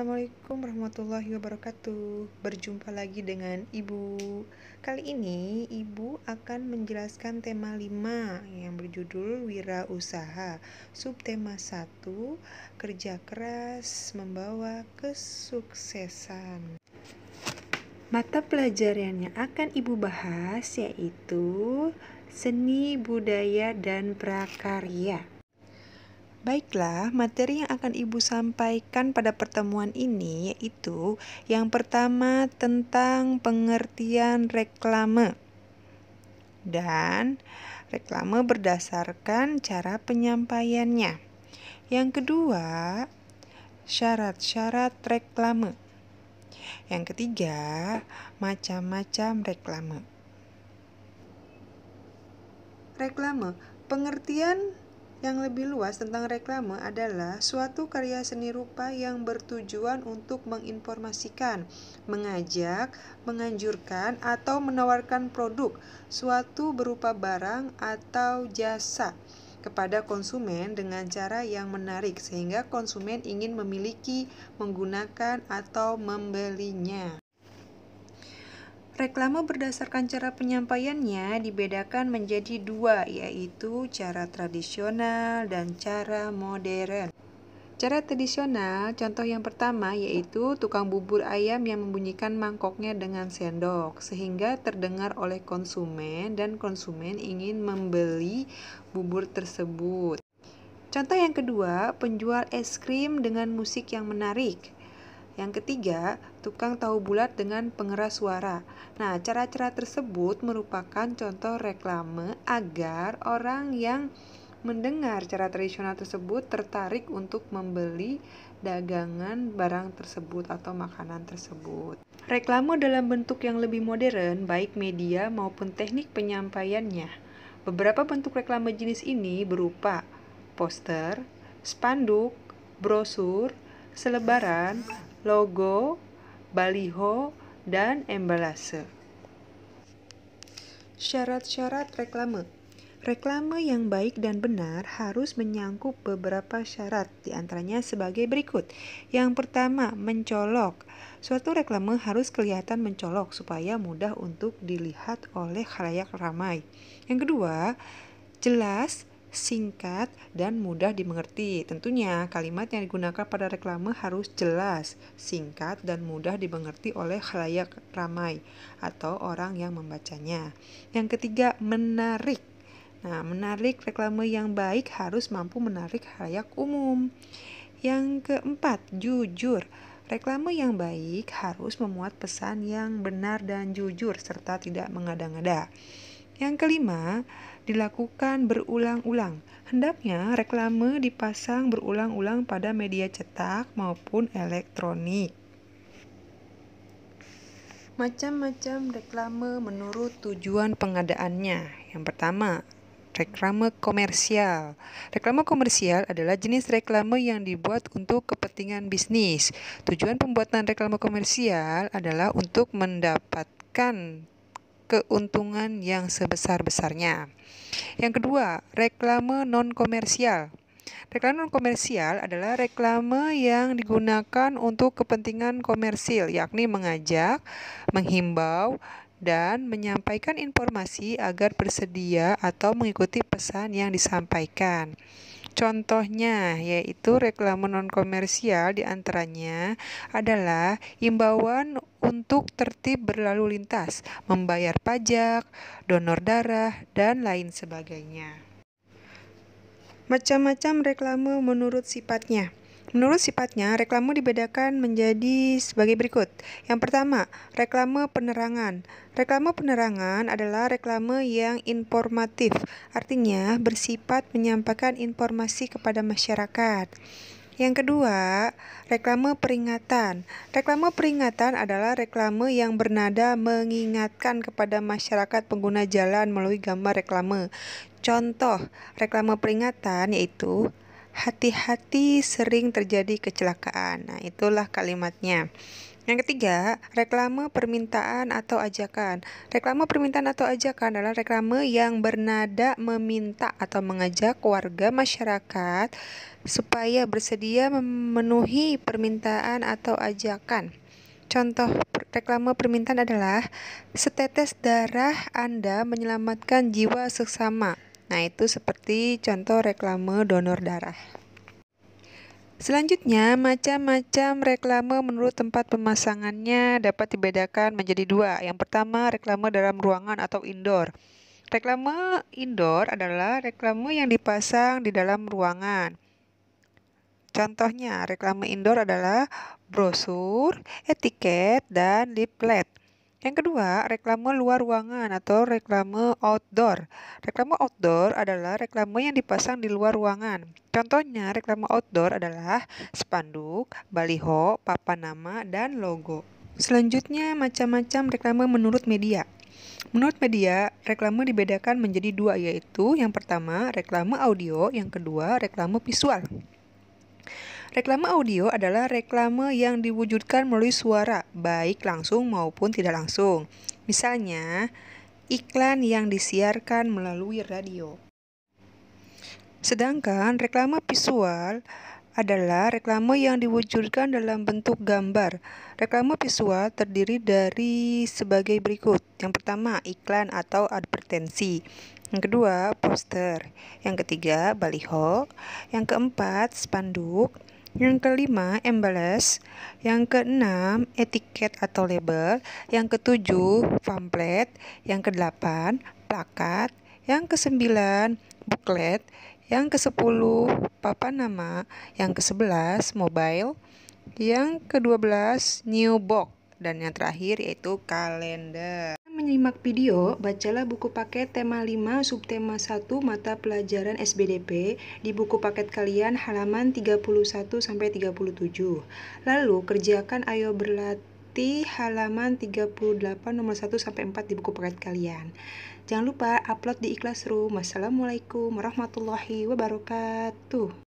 Assalamualaikum warahmatullahi wabarakatuh. Berjumpa lagi dengan Ibu. Kali ini Ibu akan menjelaskan tema 5 yang berjudul Wirausaha. Subtema 1, kerja keras membawa kesuksesan. Mata pelajaran yang akan Ibu bahas yaitu seni, budaya, dan prakarya. Baiklah, materi yang akan Ibu sampaikan pada pertemuan ini yaitu yang pertama tentang pengertian reklame dan reklame berdasarkan cara penyampaiannya. Yang kedua, syarat-syarat reklame. Yang ketiga, macam-macam reklame. Reklame, pengertian yang lebih luas tentang reklame adalah suatu karya seni rupa yang bertujuan untuk menginformasikan, mengajak, menganjurkan, atau menawarkan produk, suatu berupa barang atau jasa kepada konsumen dengan cara yang menarik sehingga konsumen ingin memiliki, menggunakan, atau membelinya. Reklame berdasarkan cara penyampaiannya dibedakan menjadi dua, yaitu cara tradisional dan cara modern. Cara tradisional, contoh yang pertama yaitu tukang bubur ayam yang membunyikan mangkoknya dengan sendok, sehingga terdengar oleh konsumen dan konsumen ingin membeli bubur tersebut. Contoh yang kedua, penjual es krim dengan musik yang menarik. Yang ketiga, tukang tahu bulat dengan pengeras suara. Nah, cara-cara tersebut merupakan contoh reklame agar orang yang mendengar cara tradisional tersebut tertarik untuk membeli dagangan barang tersebut atau makanan tersebut. Reklame dalam bentuk yang lebih modern, baik media maupun teknik penyampaiannya. Beberapa bentuk reklame jenis ini berupa poster, spanduk, brosur, selebaran, logo, baliho, dan embalase. Syarat-syarat reklame. Reklame yang baik dan benar harus menyangkut beberapa syarat, diantaranya sebagai berikut. Yang pertama, mencolok. Suatu reklame harus kelihatan mencolok supaya mudah untuk dilihat oleh khalayak ramai. Yang kedua, jelas, singkat, dan mudah dimengerti. Tentunya kalimat yang digunakan pada reklame harus jelas, singkat, dan mudah dimengerti oleh khalayak ramai atau orang yang membacanya. Yang ketiga, menarik. Nah, menarik reklame yang baik harus mampu menarik khalayak umum. Yang keempat, jujur. Reklame yang baik harus memuat pesan yang benar dan jujur serta tidak mengada-ngada. Yang kelima, dilakukan berulang-ulang. Hendaknya reklame dipasang berulang-ulang pada media cetak maupun elektronik. Macam-macam reklame menurut tujuan pengadaannya. Yang pertama, reklame komersial. Reklame komersial adalah jenis reklame yang dibuat untuk kepentingan bisnis. Tujuan pembuatan reklame komersial adalah untuk mendapatkan keuntungan yang sebesar-besarnya. Yang kedua, reklame non-komersial. Reklame non-komersial adalah reklame yang digunakan untuk kepentingan komersil, yakni mengajak, menghimbau, dan menyampaikan informasi agar bersedia atau mengikuti pesan yang disampaikan. Contohnya yaitu reklame non-komersial diantaranya adalah imbauan untuk tertib berlalu lintas, membayar pajak, donor darah, dan lain sebagainya. Macam-macam reklame menurut sifatnya. Menurut sifatnya, reklame dibedakan menjadi sebagai berikut. Yang pertama, reklame penerangan. Reklame penerangan adalah reklame yang informatif, artinya bersifat menyampaikan informasi kepada masyarakat. Yang kedua, reklame peringatan. Reklame peringatan adalah reklame yang bernada mengingatkan kepada masyarakat pengguna jalan melalui gambar reklame. Contoh reklame peringatan yaitu hati-hati sering terjadi kecelakaan. Nah, itulah kalimatnya. Yang ketiga, reklame permintaan atau ajakan. Reklame permintaan atau ajakan adalah reklame yang bernada meminta atau mengajak warga masyarakat supaya bersedia memenuhi permintaan atau ajakan. Contoh reklame permintaan adalah setetes darah Anda menyelamatkan jiwa sesama. Nah, itu seperti contoh reklame donor darah. Selanjutnya, macam-macam reklame menurut tempat pemasangannya dapat dibedakan menjadi dua. Yang pertama, reklame dalam ruangan atau indoor. Reklame indoor adalah reklame yang dipasang di dalam ruangan. Contohnya, reklame indoor adalah brosur, etiket, dan leaflet. Yang kedua, reklame luar ruangan atau reklame outdoor. Reklame outdoor adalah reklame yang dipasang di luar ruangan. Contohnya, reklame outdoor adalah spanduk, baliho, papan nama, dan logo. Selanjutnya, macam-macam reklame menurut media. Menurut media, reklame dibedakan menjadi dua, yaitu yang pertama, reklame audio, yang kedua, reklame visual. Reklame audio adalah reklame yang diwujudkan melalui suara, baik langsung maupun tidak langsung. Misalnya, iklan yang disiarkan melalui radio. Sedangkan reklame visual adalah reklame yang diwujudkan dalam bentuk gambar. Reklame visual terdiri dari sebagai berikut. Yang pertama, iklan atau advertensi. Yang kedua, poster. Yang ketiga, baliho. Yang keempat, spanduk. Yang kelima, embales. Yang keenam, etiket atau label. Yang ketujuh, pamflet. Yang kedelapan, plakat. Yang kesembilan, buklet. Yang ke-10, papan nama. Yang ke-11, mobile. Yang ke-12, new box. Dan yang terakhir yaitu kalender. Menyimak video, bacalah buku paket tema 5 subtema 1 mata pelajaran SBDP di buku paket kalian halaman 31-37. Lalu kerjakan ayo berlatih halaman 38 nomor 1-4 di buku paket kalian. Jangan lupa upload di Ikhlas Room. Wassalamualaikum warahmatullahi wabarakatuh.